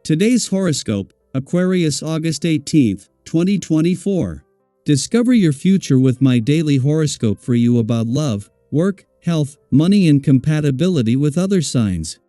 Today's horoscope, Aquarius August 18th, 2024. Discover your future with my daily horoscope for you about love, work, health, money and compatibility with other signs.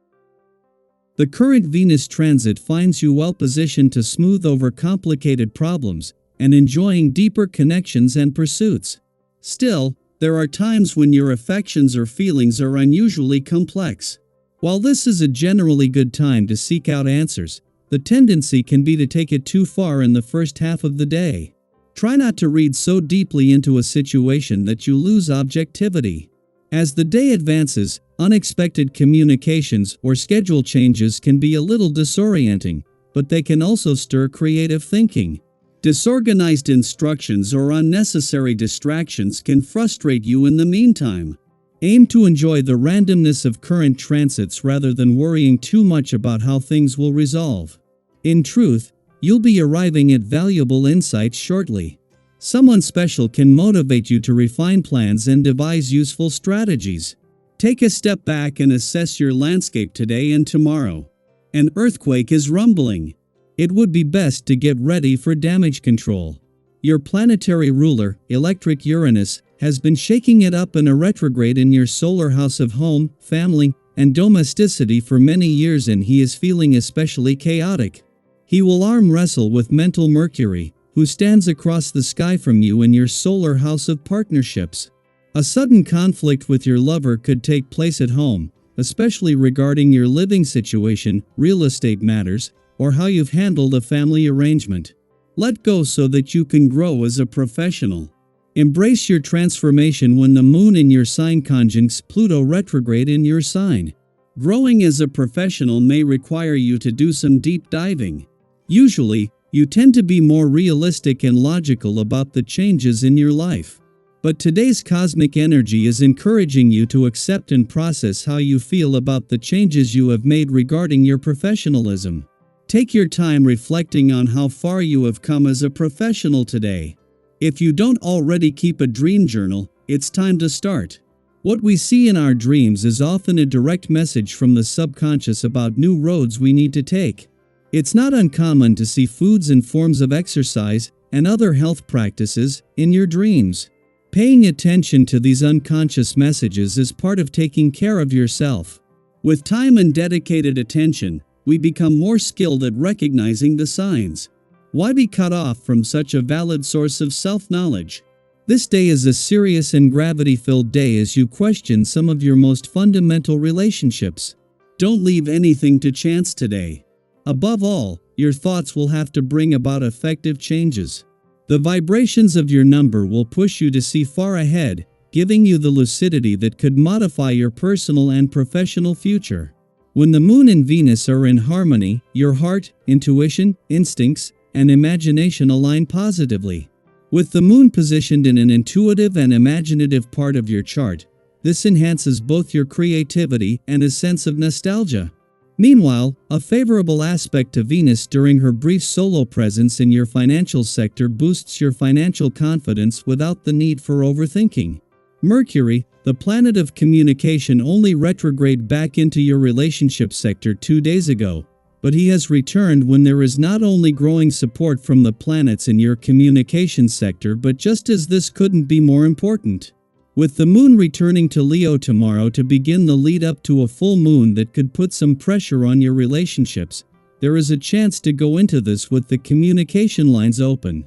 The current Venus transit finds you well positioned to smooth over complicated problems and enjoying deeper connections and pursuits. Still, there are times when your affections or feelings are unusually complex. While this is a generally good time to seek out answers, the tendency can be to take it too far in the first half of the day. Try not to read so deeply into a situation that you lose objectivity. As the day advances, unexpected communications or schedule changes can be a little disorienting, but they can also stir creative thinking. Disorganized instructions or unnecessary distractions can frustrate you in the meantime. Aim to enjoy the randomness of current transits rather than worrying too much about how things will resolve. In truth, you'll be arriving at valuable insights shortly. Someone special can motivate you to refine plans and devise useful strategies. Take a step back and assess your landscape today and tomorrow. An earthquake is rumbling. It would be best to get ready for damage control. Your planetary ruler, electric Uranus, has been shaking it up in a retrograde in your solar house of home, family, and domesticity for many years, and he is feeling especially chaotic. He will arm wrestle with mental Mercury, who stands across the sky from you in your solar house of partnerships. A sudden conflict with your lover could take place at home, especially regarding your living situation, real estate matters, or how you've handled a family arrangement. Let go so that you can grow as a professional. Embrace your transformation when the moon in your sign conjuncts Pluto retrograde in your sign. Growing as a professional may require you to do some deep diving. Usually, you tend to be more realistic and logical about the changes in your life. But today's cosmic energy is encouraging you to accept and process how you feel about the changes you have made regarding your professionalism. Take your time reflecting on how far you have come as a professional today. If you don't already keep a dream journal, it's time to start. What we see in our dreams is often a direct message from the subconscious about new roads we need to take. It's not uncommon to see foods and forms of exercise and other health practices in your dreams. Paying attention to these unconscious messages is part of taking care of yourself. With time and dedicated attention, we become more skilled at recognizing the signs. Why be cut off from such a valid source of self-knowledge? This day is a serious and gravity-filled day as you question some of your most fundamental relationships. Don't leave anything to chance today. Above all, your thoughts will have to bring about effective changes. The vibrations of your number will push you to see far ahead, giving you the lucidity that could modify your personal and professional future. When the moon and Venus are in harmony, your heart, intuition, instincts, and imagination align positively. With the moon positioned in an intuitive and imaginative part of your chart, this enhances both your creativity and a sense of nostalgia. Meanwhile, a favorable aspect to Venus during her brief solo presence in your financial sector boosts your financial confidence without the need for overthinking. Mercury, the planet of communication, only retrograded back into your relationship sector 2 days ago, but he has returned when there is not only growing support from the planets in your communication sector, but just as this couldn't be more important. With the moon returning to Leo tomorrow to begin the lead up to a full moon that could put some pressure on your relationships, there is a chance to go into this with the communication lines open.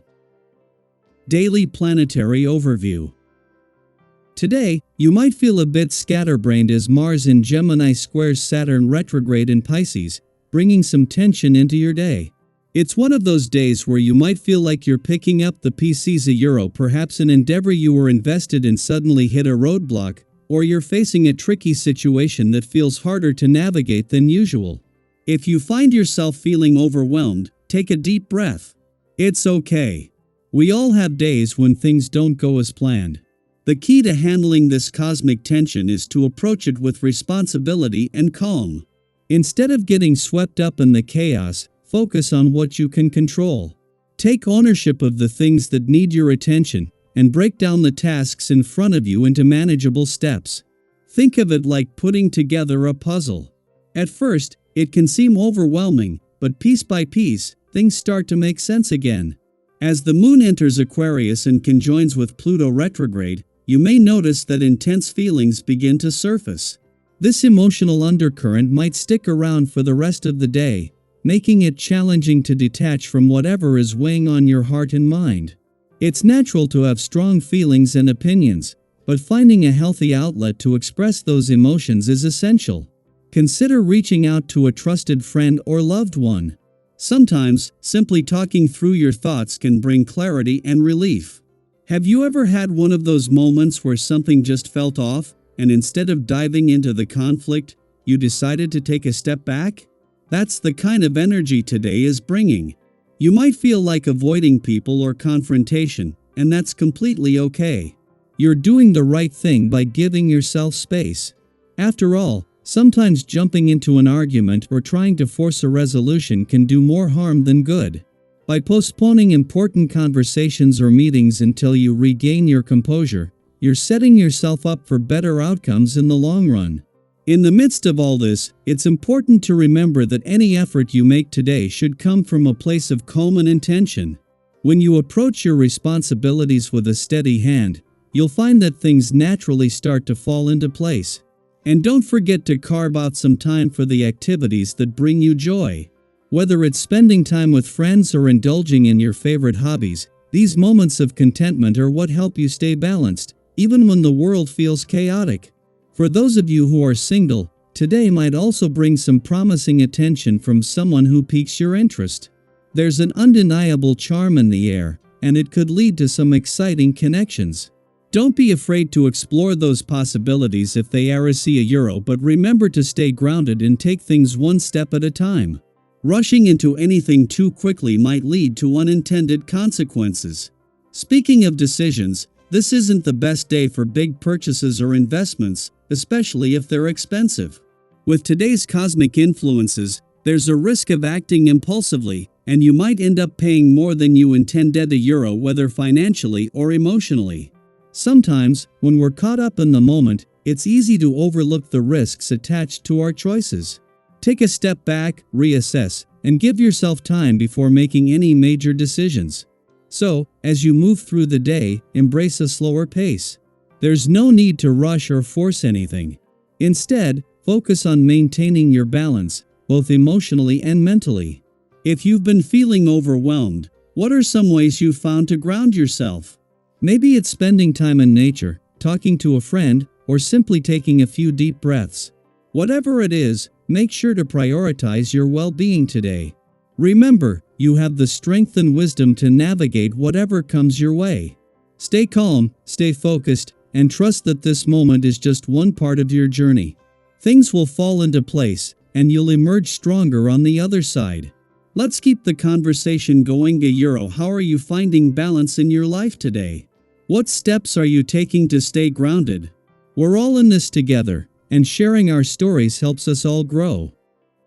Daily Planetary Overview. Today, you might feel a bit scatterbrained as Mars in Gemini squares Saturn retrograde in Pisces, bringing some tension into your day. It's one of those days where you might feel like you're picking up the pieces of Euro, perhaps an endeavor you were invested in suddenly hit a roadblock, or you're facing a tricky situation that feels harder to navigate than usual. If you find yourself feeling overwhelmed, take a deep breath. It's okay. We all have days when things don't go as planned. The key to handling this cosmic tension is to approach it with responsibility and calm. Instead of getting swept up in the chaos, focus on what you can control. Take ownership of the things that need your attention, and break down the tasks in front of you into manageable steps. Think of it like putting together a puzzle. At first, it can seem overwhelming, but piece by piece, things start to make sense again. As the moon enters Aquarius and conjoins with Pluto retrograde, you may notice that intense feelings begin to surface. This emotional undercurrent might stick around for the rest of the day, making it challenging to detach from whatever is weighing on your heart and mind. It's natural to have strong feelings and opinions, but finding a healthy outlet to express those emotions is essential. Consider reaching out to a trusted friend or loved one. Sometimes, simply talking through your thoughts can bring clarity and relief. Have you ever had one of those moments where something just felt off, and instead of diving into the conflict, you decided to take a step back? That's the kind of energy today is bringing. You might feel like avoiding people or confrontation, and that's completely okay. You're doing the right thing by giving yourself space. After all, sometimes jumping into an argument or trying to force a resolution can do more harm than good. By postponing important conversations or meetings until you regain your composure, you're setting yourself up for better outcomes in the long run. In the midst of all this, it's important to remember that any effort you make today should come from a place of calm and intention. When you approach your responsibilities with a steady hand, you'll find that things naturally start to fall into place. And don't forget to carve out some time for the activities that bring you joy. Whether it's spending time with friends or indulging in your favorite hobbies, these moments of contentment are what help you stay balanced, even when the world feels chaotic. For those of you who are single, today might also bring some promising attention from someone who piques your interest. There's an undeniable charm in the air, and it could lead to some exciting connections. Don't be afraid to explore those possibilities if they are €, but remember to stay grounded and take things one step at a time. Rushing into anything too quickly might lead to unintended consequences. Speaking of decisions, this isn't the best day for big purchases or investments, especially if they're expensive. With today's cosmic influences, there's a risk of acting impulsively, and you might end up paying more than you intended €, whether financially or emotionally. Sometimes, when we're caught up in the moment, it's easy to overlook the risks attached to our choices. Take a step back, reassess, and give yourself time before making any major decisions. So, as you move through the day, embrace a slower pace. There's no need to rush or force anything. Instead, focus on maintaining your balance, both emotionally and mentally. If you've been feeling overwhelmed, what are some ways you've found to ground yourself? Maybe it's spending time in nature, talking to a friend, or simply taking a few deep breaths. Whatever it is, make sure to prioritize your well-being today. Remember, you have the strength and wisdom to navigate whatever comes your way. Stay calm, stay focused, and trust that this moment is just one part of your journey. Things will fall into place, and you'll emerge stronger on the other side. Let's keep the conversation going. How are you finding balance in your life today? What steps are you taking to stay grounded? We're all in this together, and sharing our stories helps us all grow.